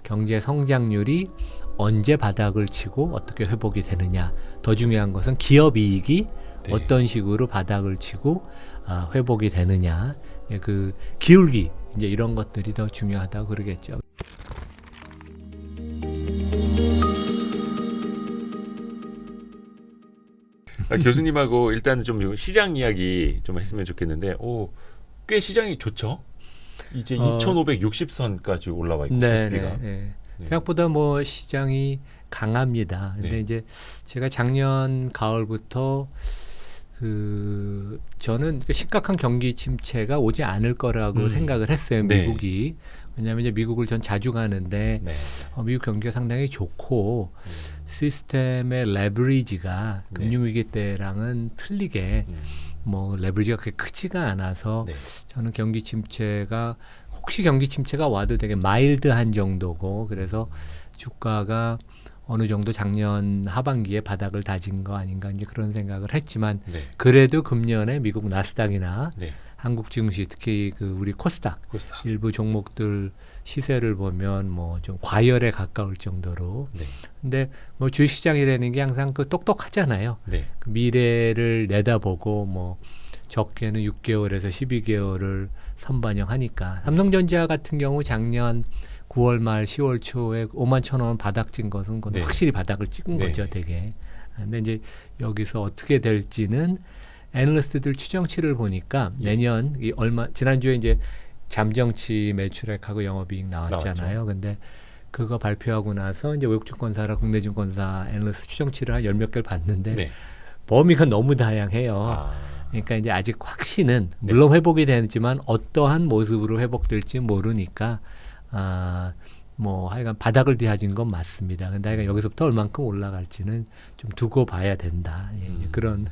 경제 성장률이 언제 바닥을 치고 어떻게 회복이 되느냐. 더 중요한 것은 기업 이익이 네. 어떤 식으로 바닥을 치고 회복이 되느냐. 예, 그 기울기 이제 이런 것들이 더 중요하다고 그러겠죠. 교수님하고 일단은 좀 시장 이야기 좀 했으면 좋겠는데, 꽤 시장이 좋죠. 이제 2,560선까지 올라와 있고 S&P가. 네. 생각보다 뭐 시장이 강합니다. 근데 네. 이제 제가 작년 가을부터 저는 심각한 경기 침체가 오지 않을 거라고 생각을 했어요. 미국이. 왜냐하면 이제 미국을 전 자주 가는데 네. 미국 경기가 상당히 좋고 시스템의 레버리지가 금융위기 때랑은 틀리게 뭐 레버리지가 그렇게 크지가 않아서 저는 경기 침체가 혹시 경기 침체가 와도 되게 마일드한 정도고 그래서 주가가 어느 정도 작년 하반기에 바닥을 다진 거 아닌가 이제 그런 생각을 했지만 그래도 금년에 미국 나스닥이나 한국 증시 특히 우리 코스닥 일부 종목들 시세를 보면 뭐 좀 과열에 가까울 정도로 근데 뭐 주식시장이라는 게 항상 똑똑하잖아요. 그 미래를 내다보고 뭐 적게는 6개월에서 12개월을 선반영하니까 삼성전자 같은 경우 작년 9월 말 10월 초에 5만 1,000원 바닥 찐 것은 확실히 바닥을 찍은 거죠, 되게. 근데 이제 여기서 어떻게 될지는 애널리스트들 추정치를 보니까 내년 지난주에 이제 잠정치 매출액하고 영업이익 나왔잖아요. 근데 그거 발표하고 나서 이제 외국 증권사랑 국내 증권사 애널리스트 추정치를 한 10몇 개를 봤는데 범위가 너무 다양해요. 그러니까 이제 아직 확신은 물론 회복이 되지만 어떠한 모습으로 회복될지 모르니까 뭐 하여간 바닥을 뒤집은 건 맞습니다. 근데 하여간 여기서부터 얼만큼 올라갈지는 좀 두고 봐야 된다. 이제 그런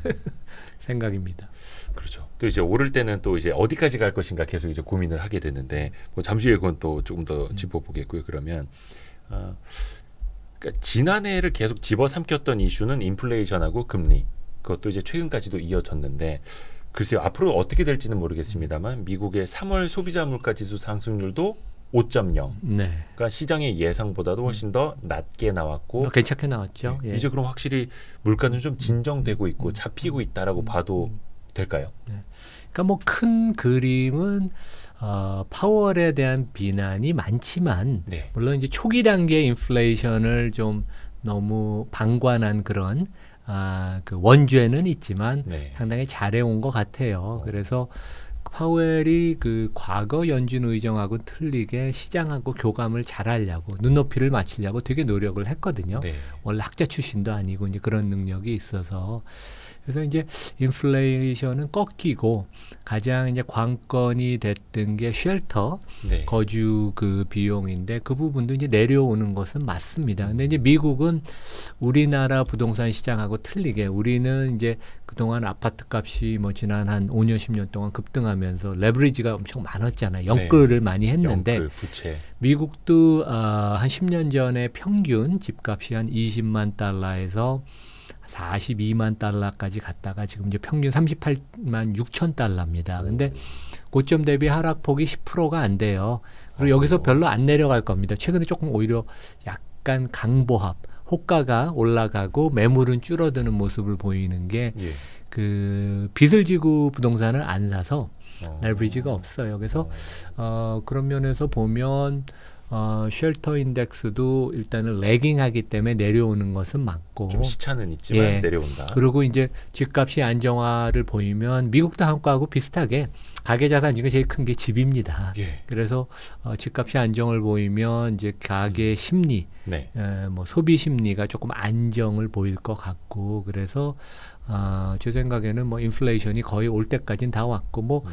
생각입니다. 그렇죠. 또 이제 오를 때는 또 이제 어디까지 갈 것인가 계속 이제 고민을 하게 되는데 뭐 잠시 후에 그건 또 조금 더 짚어보겠고요. 그러면 그러니까 지난해를 계속 집어삼켰던 이슈는 인플레이션하고 금리. 그것도 이제 최근까지도 이어졌는데 글쎄요. 앞으로 어떻게 될지는 모르겠습니다만 미국의 3월 소비자 물가지수 상승률도 5.0. 그러니까 시장의 예상보다도 훨씬 더 낮게 나왔고 괜찮게 나왔죠. 이제 그럼 확실히 물가는 좀 진정되고 있고 잡히고 있다라고 봐도 될까요? 그러니까 뭐 큰 그림은 파월에 대한 비난이 많지만 물론 이제 초기 단계 인플레이션을 좀 너무 방관한 그런 그 원죄는 있지만 상당히 잘해온 것 같아요. 그래서 파웰이 과거 연준 의정하고 틀리게 시장하고 교감을 잘하려고 눈높이를 맞추려고 되게 노력을 했거든요. 원래 학자 출신도 아니고 이제 그런 능력이 있어서 그래서 이제 인플레이션은 꺾이고 가장 이제 관건이 됐던 게 쉘터 거주 비용인데 그 부분도 이제 내려오는 것은 맞습니다. 근데 이제 미국은 우리나라 부동산 시장하고 틀리게 우리는 이제 그동안 아파트 값이 뭐 지난 한 5년 10년 동안 급등하면서 레버리지가 엄청 많았잖아요. 연끌을 많이 했는데 부채. 미국도 한 10년 전에 평균 집값이 한 20만 달러에서 42만 달러까지 갔다가 지금 이제 평균 38만 6천 달러입니다. 근데 고점 대비 하락폭이 10%가 안 돼요. 그리고 여기서 별로 안 내려갈 겁니다. 최근에 조금 오히려 약간 강보합, 호가가 올라가고 매물은 줄어드는 모습을 보이는 게 빚을 지고 부동산을 안 사서 레버리지가 없어요. 그래서 그런 면에서 보면 쉘터 인덱스도 일단은 레깅하기 때문에 내려오는 것은 맞고 좀 시차는 있지만 내려온다. 그리고 이제 집값이 안정화를 보이면 미국도 한국하고 비슷하게 가계자산 중에 제일 큰 게 집입니다. 그래서 집값이 안정을 보이면 이제 가계 심리, 뭐 소비 심리가 조금 안정을 보일 것 같고 그래서 제 생각에는 뭐 인플레이션이 거의 올 때까지는 다 왔고 뭐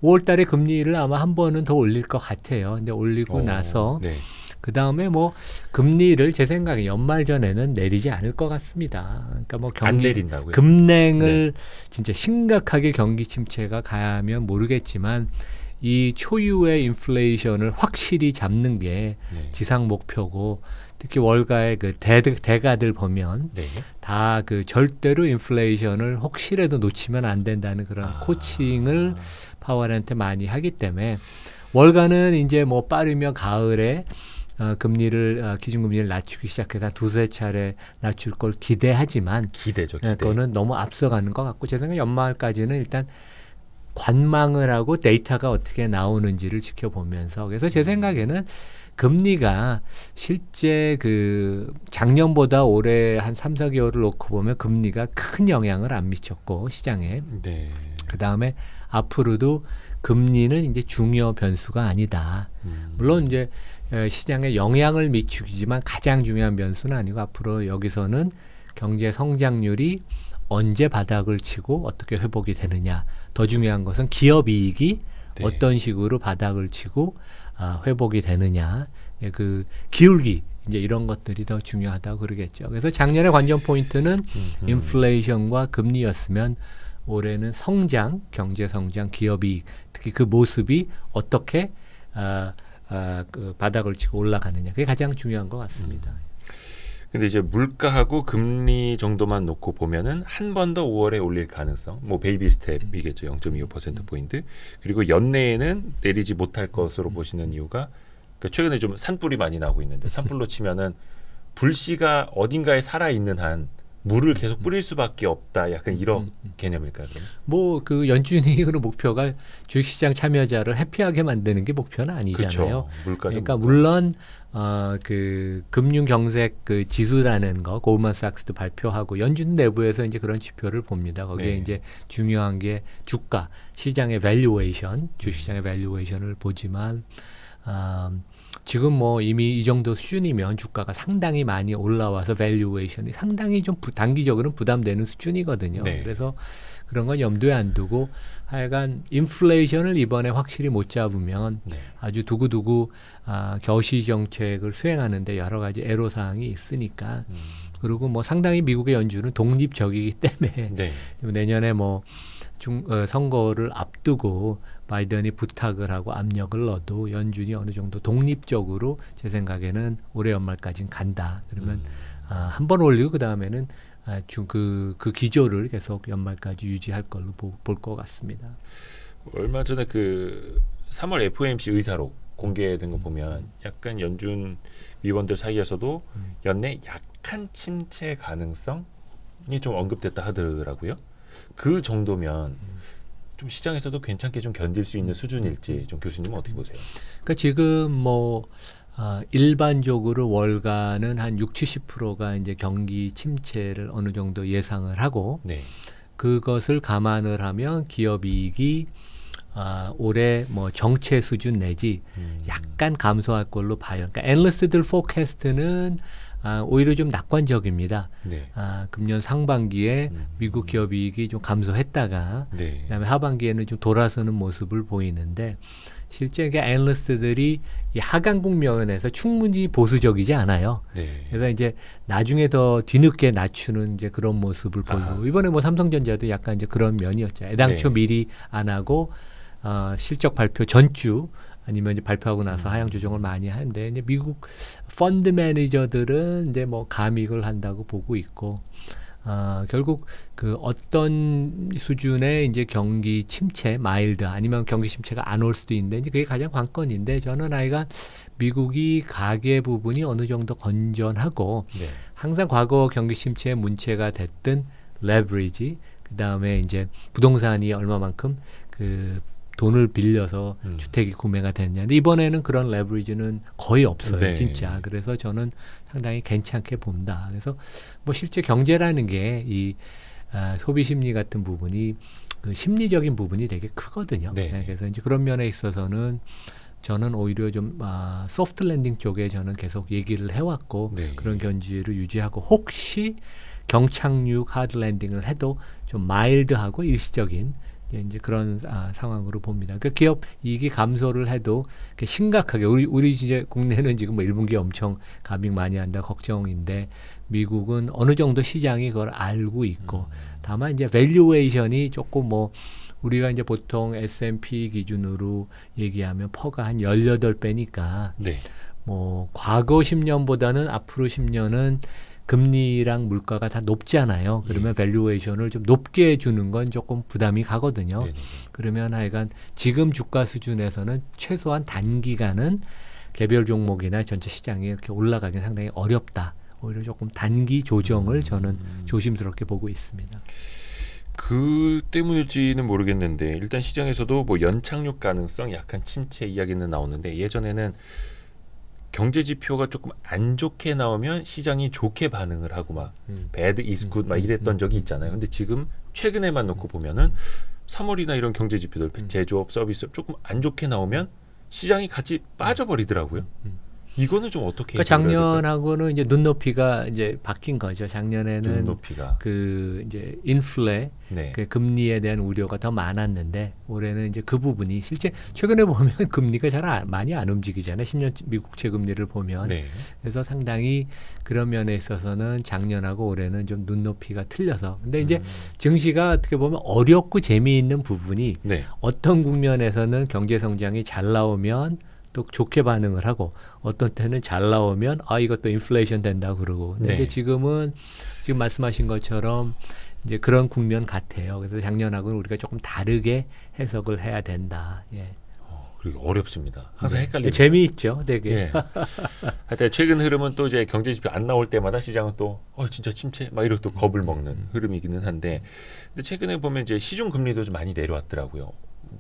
5월 달에 금리를 아마 한 번은 더 올릴 것 같아요. 근데 올리고 나서 그 다음에 뭐 금리를 제 생각에 연말 전에는 내리지 않을 것 같습니다. 그러니까 뭐 안 내린다고요? 급냉을 진짜 심각하게 경기 침체가 가면 모르겠지만 이 초유의 인플레이션을 확실히 잡는 게 지상 목표고 특히 월가의 대가들 보면 다 절대로 인플레이션을 혹시라도 놓치면 안 된다는 그런 코칭을 파월한테 많이 하기 때문에 월가는 이제 뭐 빠르면 가을에 기준금리를 낮추기 시작해서 한 두세 차례 낮출 걸 기대하지만 기대죠. 기대. 그거는 너무 앞서가는 것 같고 제 생각에 연말까지는 일단 관망을 하고 데이터가 어떻게 나오는지를 지켜보면서 그래서 제 생각에는 금리가 실제 그 작년보다 올해 한 3, 4개월을 놓고 보면 금리가 큰 영향을 안 미쳤고 시장에 네. 그다음에 앞으로도 금리는 이제 중요 변수가 아니다. 물론 이제 시장에 영향을 미치지만 가장 중요한 변수는 아니고 앞으로 여기서는 경제 성장률이 언제 바닥을 치고 어떻게 회복이 되느냐. 더 중요한 것은 기업 이익이 네. 어떤 식으로 바닥을 치고 회복이 되느냐. 그 기울기 이제 이런 것들이 더 중요하다고 그러겠죠. 그래서 작년에 관전 포인트는 인플레이션과 금리였으면 올해는 성장, 경제 성장, 기업 이익 특히 그 모습이 어떻게 그 바닥을 치고 올라가느냐. 그게 가장 중요한 것 같습니다. 근데 이제 물가하고 금리 정도만 놓고 보면은 한 번 더 5월에 올릴 가능성, 뭐 베이비 스텝이겠죠. 0.25% 포인트. 그리고 연내에는 내리지 못할 것으로 보시는 이유가 그러니까 최근에 좀 산불이 많이 나고 있는데 산불로 치면은 불씨가 어딘가에 살아 있는 한 물을 계속 뿌릴 수밖에 없다. 약간 이런 개념일까요? 그러면? 뭐 그 연준이익의 목표가 주식시장 참여자를 해피하게 만드는 게 목표는 아니잖아요. 그렇죠. 물가 그러니까 물론 그 금융 경색 그 지수라는 거 고ld만삭스도 발표하고 연준 내부에서 이제 그런 지표를 봅니다. 거기에 네. 이제 중요한 게 주가 시장의 밸류에이션, 주식시장의 밸류에이션을 보지만 지금 뭐 이미 이 정도 수준이면 주가가 상당히 많이 올라와서 밸류에이션이 상당히 좀 단기적으로는 부담되는 수준이거든요. 네. 그래서 그런 건 염두에 안 두고 하여간 인플레이션을 이번에 확실히 못 잡으면 네. 아주 두고두고 겨시 정책을 수행하는데 여러 가지 애로사항이 있으니까 그리고 뭐 상당히 미국의 연준은 독립적이기 때문에 네. 내년에 뭐 선거를 앞두고 바이든이 부탁을 하고 압력을 넣어도 연준이 어느 정도 독립적으로 제 생각에는 올해 연말까지는 간다. 그러면 한 번 올리고 그 다음에는 그 기조를 계속 연말까지 유지할 걸로 볼 것 같습니다. 얼마 전에 그 3월 FOMC 의사록 공개된 거 보면 약간 연준 위원들 사이에서도 연내 약한 침체 가능성이 좀 언급됐다 하더라고요. 그 정도면 좀 시장에서도 괜찮게 좀 견딜 수 있는 수준일지 좀 교수님은 어떻게 보세요? 그러니까 지금 뭐 일반적으로 월가는 한 60~70%가 이제 경기 침체를 어느 정도 예상을 하고 네. 그것을 감안을 하면 기업 이익이 올해 뭐 정체 수준 내지 약간 감소할 걸로 봐요. 그러니까 애널리스트들 포캐스트는 오히려 좀 낙관적입니다. 네. 금년 상반기에 미국 기업 이익이 좀 감소했다가 네. 그다음에 하반기에는 좀 돌아서는 모습을 보이는데 실제 애널리스트들이 이 하강 국면에서 충분히 보수적이지 않아요. 네. 그래서 이제 나중에 더 뒤늦게 낮추는 이제 그런 모습을 보이고 아하. 이번에 뭐 삼성전자도 약간 이제 그런 면이었죠. 애당초 네. 미리 안 하고 실적 발표 전주 아니면 이제 발표하고 나서 하향 조정을 많이 하는데 이제 미국 펀드 매니저들은 이제 뭐 감익을 한다고 보고 있고 결국 그 어떤 수준의 이제 경기 침체 마일드 아니면 경기 침체가 안 올 수도 있는데 이제 그게 가장 관건인데 저는 미국이 가계 부분이 어느 정도 건전하고 네. 항상 과거 경기 침체의 문체가 됐던 레버리지 그다음에 이제 부동산이 얼마만큼 그 돈을 빌려서 주택이 구매가 됐냐. 근데 이번에는 그런 레버리지는 거의 없어요. 네. 진짜. 그래서 저는 상당히 괜찮게 본다. 그래서 뭐 실제 경제라는 게 이 소비 심리 같은 부분이 그 심리적인 부분이 되게 크거든요. 네. 네, 그래서 이제 그런 면에 있어서는 저는 오히려 좀 소프트 랜딩 쪽에 저는 계속 얘기를 해왔고 네. 그런 견지를 유지하고 혹시 경착륙 하드 랜딩을 해도 좀 마일드하고 일시적인 이제 그런 상황으로 봅니다. 그러니까 기업 이익이 감소를 해도 심각하게 우리 이제 국내는 지금 뭐 1분기 엄청 감익 많이 한다 걱정인데 미국은 어느 정도 시장이 그걸 알고 있고 다만 이제 밸류에이션이 조금 뭐 우리가 이제 보통 S&P 기준으로 얘기하면 퍼가 한 18배니까 네. 뭐 과거 10년보다는 앞으로 10년은 금리랑 물가가 다 높잖아요. 그러면 밸류에이션을 좀 높게 주는 건 조금 부담이 가거든요. 네네. 그러면 하여간 지금 주가 수준에서는 최소한 단기간은 개별 종목이나 전체 시장이 이렇게 올라가기 상당히 어렵다. 오히려 조금 단기 조정을 저는 조심스럽게 보고 있습니다. 그 때문일지는 모르겠는데 일단 시장에서도 뭐 연착륙 가능성, 약한 침체 이야기는 나오는데 예전에는 경제 지표가 조금 안 좋게 나오면 시장이 좋게 반응을 하고 막 bad is good 막 이랬던 적이 있잖아요. 근데 지금 최근에만 놓고 보면은 3월이나 이런 경제 지표들 제조업, 서비스 조금 안 좋게 나오면 시장이 같이 빠져버리더라고요. 이거는 좀 어떻게 그러니까 작년하고는 이제 눈높이가 이제 바뀐 거죠. 작년에는 눈높이가 그 이제 인플레 네. 그 금리에 대한 우려가 더 많았는데 올해는 이제 그 부분이 실제 최근에 보면 금리가 잘 많이 안 움직이잖아요. 10년 미국채 금리를 보면. 네. 그래서 상당히 그런 면에 있어서는 작년하고 올해는 좀 눈높이가 틀려서. 근데 이제 증시가 어떻게 보면 어렵고 재미있는 부분이 네. 어떤 국면에서는 경제 성장이 잘 나오면 또 좋게 반응을 하고 어떤 때는 잘 나오면 아 이것도 인플레이션 된다 그러고 근데 네. 이제 지금은 지금 말씀하신 것처럼 이제 그런 국면 같아요. 그래서 작년하고는 우리가 조금 다르게 해석을 해야 된다. 예. 그리고 어렵습니다. 항상 헷갈리죠. 재미있죠, 되게. 예. 하여튼 최근 흐름은 또 이제 경제 지표 안 나올 때마다 시장은 또 진짜 침체 막 이러고 또 겁을 먹는 흐름이기는 한데 근데 최근에 보면 이제 시중 금리도 좀 많이 내려왔더라고요.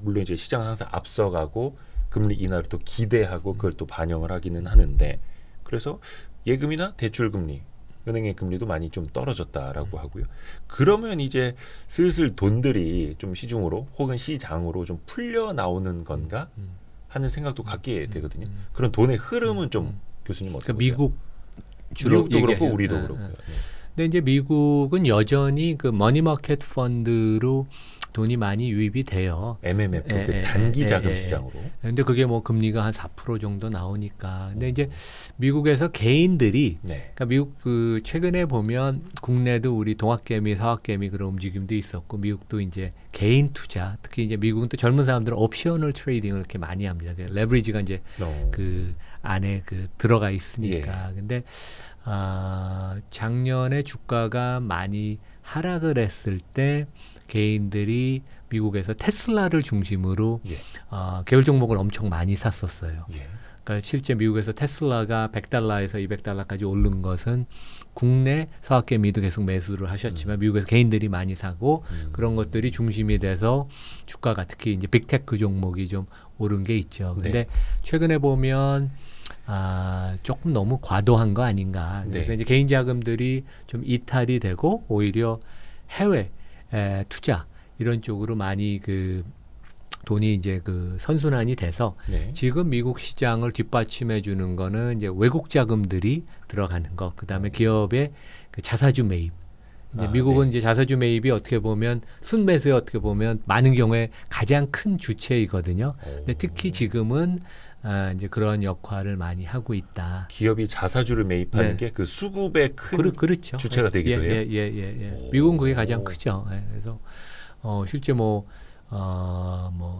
물론 이제 시장은 항상 앞서가고 금리 인하를 또 기대하고 그걸 또 반영을 하기는 하는데 그래서 예금이나 대출 금리, 은행의 금리도 많이 좀 떨어졌다라고 하고요. 그러면 이제 슬슬 돈들이 좀 시중으로 혹은 시장으로 좀 풀려 나오는 건가 하는 생각도 갖게 되거든요. 그런 돈의 흐름은 좀 교수님 어떻게 보세요? 미국 주로 미국도 그렇고 얘기해요. 우리도 그렇고요. 네. 근데 이제 미국은 여전히 그 머니마켓 펀드로 돈이 많이 유입이 돼요. MMF 그 단기 자금 시장으로. 근데 그게 뭐 금리가 한 4% 정도 나오니까. 근데 이제 미국에서 개인들이 네. 그러니까 미국 그 최근에 보면 국내도 우리 동학개미, 서학개미 그런 움직임도 있었고 미국도 이제 개인 투자, 특히 이제 미국은 또 젊은 사람들은 옵셔널 트레이딩을 이렇게 많이 합니다. 그 레버리지가 이제 그 안에 그 들어가 있으니까. 근데 작년에 주가가 많이 하락을 했을 때 개인들이 미국에서 테슬라를 중심으로 개별 종목을 엄청 많이 샀었어요. 그러니까 실제 미국에서 테슬라가 $100에서 $200까지 오른 것은 국내 서학개미도 계속 매수를 하셨지만 미국에서 개인들이 많이 사고 그런 것들이 중심이 돼서 주가가 특히 이제 빅테크 종목이 좀 오른 게 있죠. 근데 최근에 보면 조금 너무 과도한 거 아닌가. 그래서 이제 개인 자금들이 좀 이탈이 되고 오히려 해외 투자 이런 쪽으로 많이 그 돈이 이제 그 선순환이 돼서 지금 미국 시장을 뒷받침해 주는 거는 이제 외국 자금들이 들어가는 거, 그 다음에 기업의 그 자사주 매입. 이제 미국은 이제 자사주 매입이 어떻게 보면 순매수에 어떻게 보면 많은 경우에 가장 큰 주체이거든요. 근데 특히 지금은 이제 그런 역할을 많이 하고 있다. 기업이 자사주를 매입하는 게 그 수급의 큰 그렇죠. 주체가 되기도 해요. 미국은 그게 가장 크죠. 그래서 실제 뭐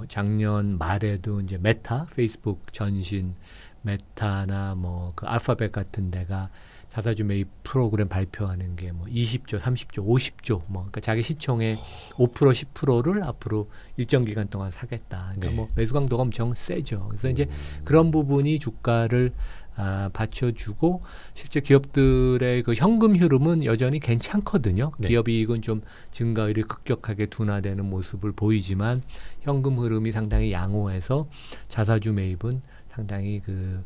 작년 말에도 이제 메타, 페이스북 전신 메타나 뭐 그 알파벳 같은 데가 자사주 매입 프로그램 발표하는 게 뭐 20조, 30조, 50조 뭐 그러니까 자기 시총의 5%, 10%를 앞으로 일정 기간 동안 사겠다. 그러니까 뭐 매수 강도가 엄청 세죠. 그래서 이제 그런 부분이 주가를 받쳐주고 실제 기업들의 그 현금 흐름은 여전히 괜찮거든요. 기업 이익은 좀 증가율이 급격하게 둔화되는 모습을 보이지만 현금 흐름이 상당히 양호해서 자사주 매입은 상당히 그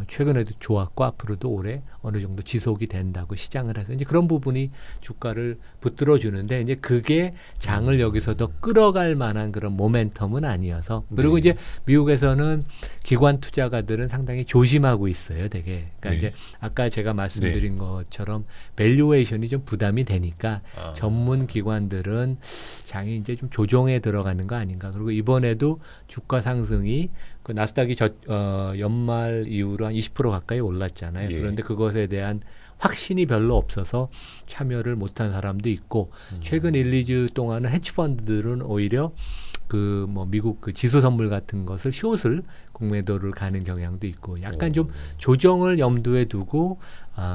최근에도 좋았고 앞으로도 올해 어느 정도 지속이 된다고 시장을 해서 이제 그런 부분이 주가를 붙들어 주는데 이제 그게 장을 여기서 더 끌어갈 만한 그런 모멘텀은 아니어서 그리고 이제 미국에서는 기관 투자가들은 상당히 조심하고 있어요, 되게. 그러니까 이제 아까 제가 말씀드린 것처럼 밸류에이션이 좀 부담이 되니까 전문 기관들은 장이 이제 좀 조정에 들어가는 거 아닌가. 그리고 이번에도 주가 상승이 그 나스닥이 연말 이후로 한 20% 가까이 올랐잖아요. 그런데 그것에 대한 확신이 별로 없어서 참여를 못한 사람도 있고 최근 1, 2주 동안은 헤지펀드들은 오히려 그 뭐 미국 그 지수 선물 같은 것을 숏을 공매도를 가는 경향도 있고 약간 좀 조정을 염두에 두고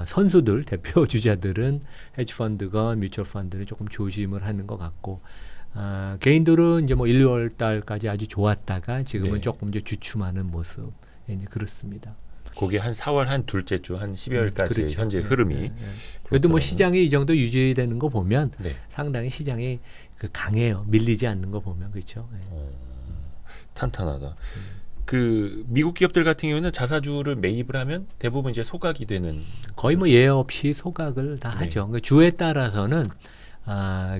선수들 대표 주자들은 헤지펀드건 뮤추얼 펀드는 조금 조심을 하는 것 같고 개인들은 이제 뭐 1, 2월 달까지 아주 좋았다가 지금은 조금 이제 주춤하는 모습 이제 그렇습니다. 그게 한 4월 한 둘째 주 한 12월까지 그렇죠. 현재 흐름이. 그래도 뭐 시장이 이 정도 유지되는 거 보면 네. 상당히 시장이 그 강해요. 밀리지 않는 거 보면 그렇죠. 탄탄하다. 그 미국 기업들 같은 경우는 자사주를 매입을 하면 대부분 이제 소각이 되는 거의 뭐 예외 없이 소각을 다 네. 하죠. 그러니까 주에 따라서는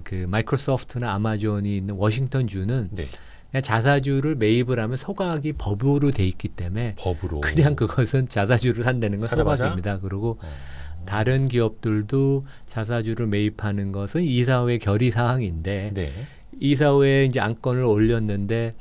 그 마이크로소프트나 아마존이 있는 워싱턴 주는 네. 그냥 자사주를 매입을 하면 소각이 법으로 돼 있기 때문에 법으로 그냥 그것은 자사주를 산다는 건 사자마자? 소각입니다. 그리고 다른 기업들도 자사주를 매입하는 것은 이사회 결의 사항인데 네. 이사회에 이제 안건을 올렸는데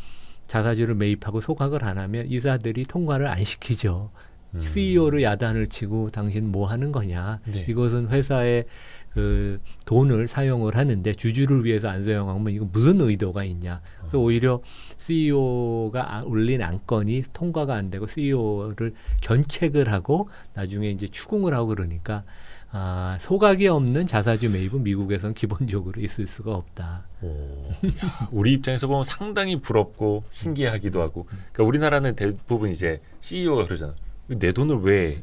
자사주를 매입하고 소각을 안 하면 이사들이 통과를 안 시키죠. CEO를 야단을 치고 당신 뭐 하는 거냐. 네. 이것은 회사의 그 돈을 사용을 하는데 주주를 위해서 안 사용하면 이거 무슨 의도가 있냐. 그래서 오히려 CEO가 올린 안건이 통과가 안 되고 CEO를 견책을 하고 나중에 이제 추궁을 하고 그러니까 소각이 없는 자사주 매입은 미국에서는 기본적으로 있을 수가 없다. 야, 우리 입장에서 보면 상당히 부럽고 신기하기도 하고. 그러니까 우리나라는 대부분 이제 CEO가 그러잖아. 내 돈을 왜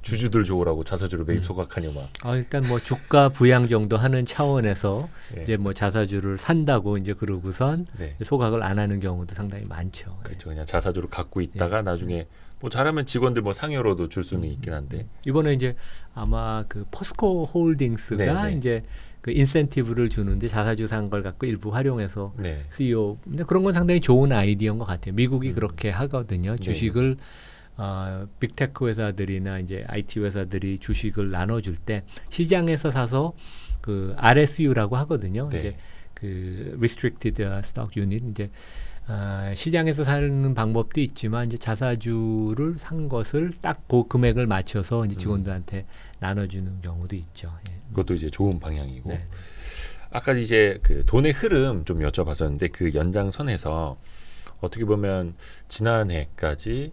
주주들 좋으라고 자사주를 매입 소각하냐 막. 일단 뭐 주가 부양 정도 하는 차원에서 네. 이제 뭐 자사주를 산다고 이제 그러고선 네. 소각을 안 하는 경우도 상당히 많죠. 그렇죠. 그냥 자사주를 갖고 있다가 나중에 뭐 잘하면 직원들 뭐 상여로도 줄 수는 있긴 한데. 이번에 이제 아마 그 포스코 홀딩스가 네, 네. 이제 그 인센티브를 주는데 자사주 산 걸 갖고 일부 활용해서 네. CEO 근데 그런 건 상당히 좋은 아이디어인 것 같아요. 미국이 그렇게 하거든요. 네. 주식을 빅테크 회사들이나 이제 IT 회사들이 주식을 나눠줄 때 시장에서 사서 그 RSU라고 하거든요. 네. 이제 그 Restricted Stock Unit 이제 시장에서 사는 방법도 있지만 이제 자사주를 산 것을 딱 그 금액을 맞춰서 이제 직원들한테 나눠주는 경우도 있죠. 예. 그것도 이제 좋은 방향이고. 네. 아까 이제 그 돈의 흐름 좀 여쭤봤었는데 그 연장선에서 어떻게 보면 지난해까지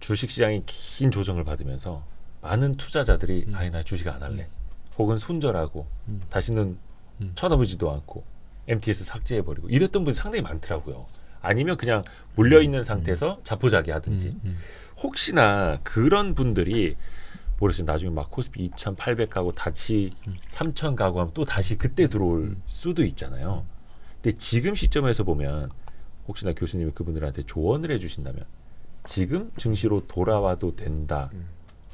주식시장이 긴 조정을 받으면서 많은 투자자들이 아예 나 주식 안 할래. 혹은 손절하고 다시는 쳐다보지도 않고 MTS 삭제해버리고 이랬던 분이 상당히 많더라고요. 아니면 그냥 물려있는 상태에서 자포자기 하든지. 혹시나 그런 분들이 모르겠어요. 나중에 막 코스피 2,800 가고 다시 3,000 가고 하면 또 다시 그때 들어올 수도 있잖아요. 근데 지금 시점에서 보면 혹시나 교수님이 그분들한테 조언을 해주신다면 지금 증시로 돌아와도 된다.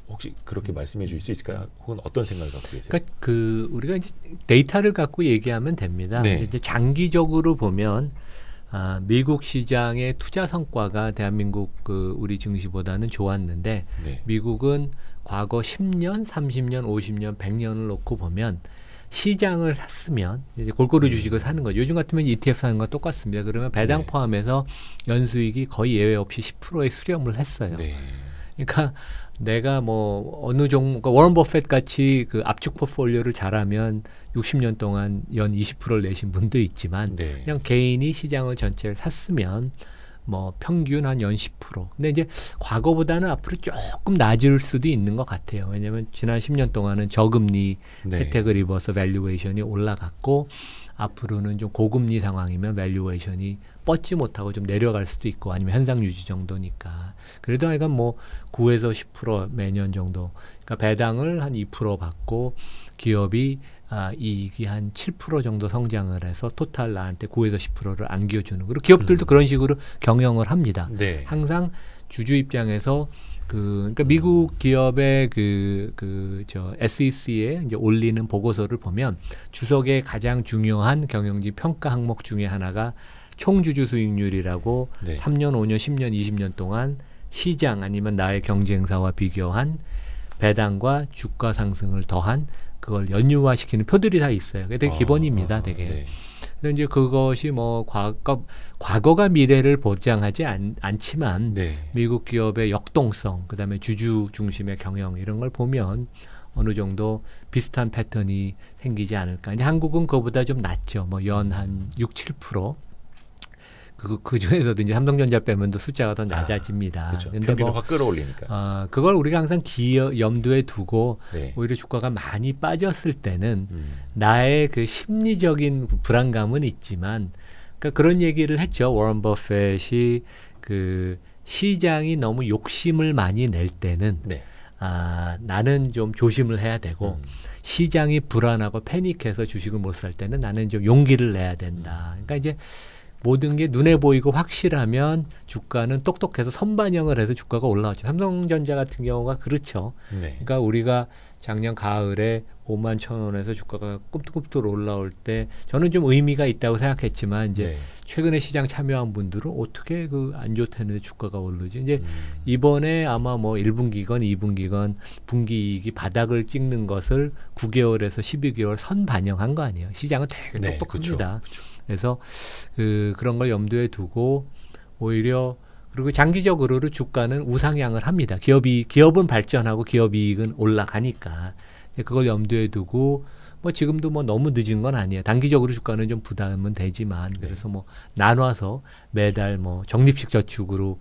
혹시 그렇게 말씀해 주실 수 있을까요? 혹은 어떤 생각을 갖고 계세요? 그러니까 그 우리가 이제 데이터를 갖고 얘기하면 됩니다. 네. 이제 장기적으로 보면 미국 시장의 투자 성과가 대한민국 그 우리 증시보다는 좋았는데 네. 미국은 과거 10년, 30년, 50년, 100년을 놓고 보면 시장을 샀으면 이제 골고루 주식을 사는 거죠. 요즘 같으면 ETF 사는 거 똑같습니다. 그러면 배당 네. 포함해서 연수익이 거의 예외 없이 10%의 수렴을 했어요. 네. 그러니까 내가 뭐 어느 종목, 그러니까 워런 버핏 같이 그 압축 포트폴리오를 잘하면 60년 동안 연 20%를 내신 분도 있지만 네. 그냥 개인이 시장을 전체를 샀으면 뭐 평균 한 연 10%. 근데 이제 과거보다는 앞으로 조금 낮을 수도 있는 것 같아요. 왜냐하면 지난 10년 동안은 저금리 네. 혜택을 입어서 밸류에이션이 올라갔고 앞으로는 좀 고금리 상황이면 밸류에이션이 뻗지 못하고 좀 내려갈 수도 있고 아니면 현상 유지 정도니까 그래도 하여간 뭐 9에서 10% 매년 정도 그러니까 배당을 한 2% 받고 기업이 이익이 한 7% 정도 성장을 해서 토탈 나한테 9에서 10%를 안겨주는 그리고 기업들도 그런 식으로 경영을 합니다. 네. 항상 주주 입장에서 그러니까 미국 기업의 저 SEC에 이제 올리는 보고서를 보면 주석의 가장 중요한 경영지 평가 항목 중에 하나가 총주주 수익률이라고 네. 3년, 5년, 10년, 20년 동안 시장 아니면 나의 경쟁사와 비교한 배당과 주가 상승을 더한 그걸 연유화시키는 표들이 다 있어요. 그게 되게 기본입니다, 되게. 네. 그래서 이제 그것이 뭐 과거가 미래를 보장하지 않지만 네. 미국 기업의 역동성, 그다음에 주주 중심의 경영 이런 걸 보면 어느 정도 비슷한 패턴이 생기지 않을까. 이제 한국은 그거보다 좀 낮죠. 뭐 연 한 6, 7%. 그 중에서도 이제 삼성전자 빼면 또 숫자가 더 낮아집니다. 그렇죠. 근데 평균을 확 끌어올리니까. 그걸 우리가 항상 염두에 두고 네. 오히려 주가가 많이 빠졌을 때는 나의 그 심리적인 불안감은 있지만 그러니까 그런 얘기를 했죠. 워런 버핏이 그 시장이 너무 욕심을 많이 낼 때는 네. 나는 좀 조심을 해야 되고 시장이 불안하고 패닉해서 주식을 못 살 때는 나는 좀 용기를 내야 된다. 그러니까 이제 모든 게 눈에 보이고 확실하면 주가는 똑똑해서 선반영을 해서 주가가 올라왔죠. 삼성전자 같은 경우가 그렇죠. 네. 그러니까 우리가 작년 가을에 5만 1,000원에서 주가가 꿈틀꿈틀 올라올 때 저는 좀 의미가 있다고 생각했지만 이제 네. 최근에 시장 참여한 분들은 어떻게 그 안 좋다는데 주가가 오르지? 이제 이번에 아마 뭐 1분기건 2분기건 분기이익이 바닥을 찍는 것을 9개월에서 12개월 선 반영한 거 아니에요. 시장은 되게 네, 똑똑합니다. 그쵸. 그래서 그런 걸 염두에 두고 오히려 그리고 장기적으로 주가는 우상향을 합니다. 기업은 발전하고 기업이익은 올라가니까 그걸 염두에 두고 뭐 지금도 뭐 너무 늦은 건 아니에요. 단기적으로 주가는 좀 부담은 되지만 그래서 뭐 나눠서 매달 뭐 적립식 저축으로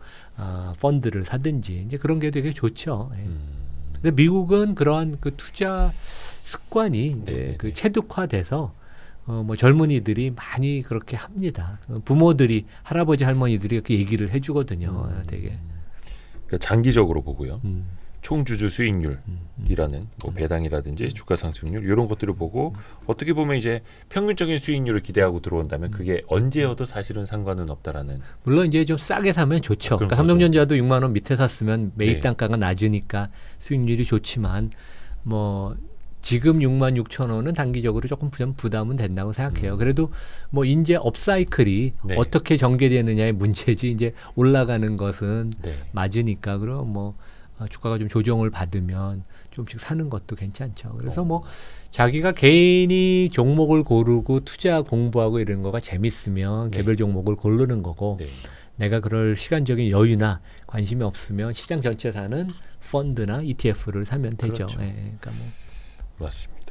펀드를 사든지 이제 그런 게 되게 좋죠. 예. 근데 미국은 그러한 그 투자 습관이 이제 그 체득화돼서 뭐 젊은이들이 많이 그렇게 합니다. 부모들이 할아버지 할머니들이 이렇게 얘기를 해주거든요. 되게 그러니까 장기적으로 보고요. 총주주 수익률이라는 뭐 배당이라든지 주가 상승률 이런 것들을 보고 어떻게 보면 이제 평균적인 수익률을 기대하고 들어온다면 그게 언제여도 사실은 상관은 없다라는. 물론 이제 좀 싸게 사면 좋죠. 그러니까 삼성전자도 6만 원 밑에 샀으면 매입 단가가 낮으니까 수익률이 좋지만 뭐 지금 6만 6천 원은 단기적으로 조금 부담은 된다고 생각해요. 그래도 뭐 이제 업사이클이 어떻게 전개되느냐의 문제지 이제 올라가는 것은 맞으니까 그럼 뭐 주가가 좀 조정을 받으면 좀씩 사는 것도 괜찮죠. 그래서 뭐 자기가 개인이 종목을 고르고 투자 공부하고 이런 거가 재밌으면 개별 종목을 고르는 거고 내가 그럴 시간적인 여유나 관심이 없으면 시장 전체 사는 펀드나 ETF를 사면 되죠. 그렇죠. 그러니까 뭐 맞습니다.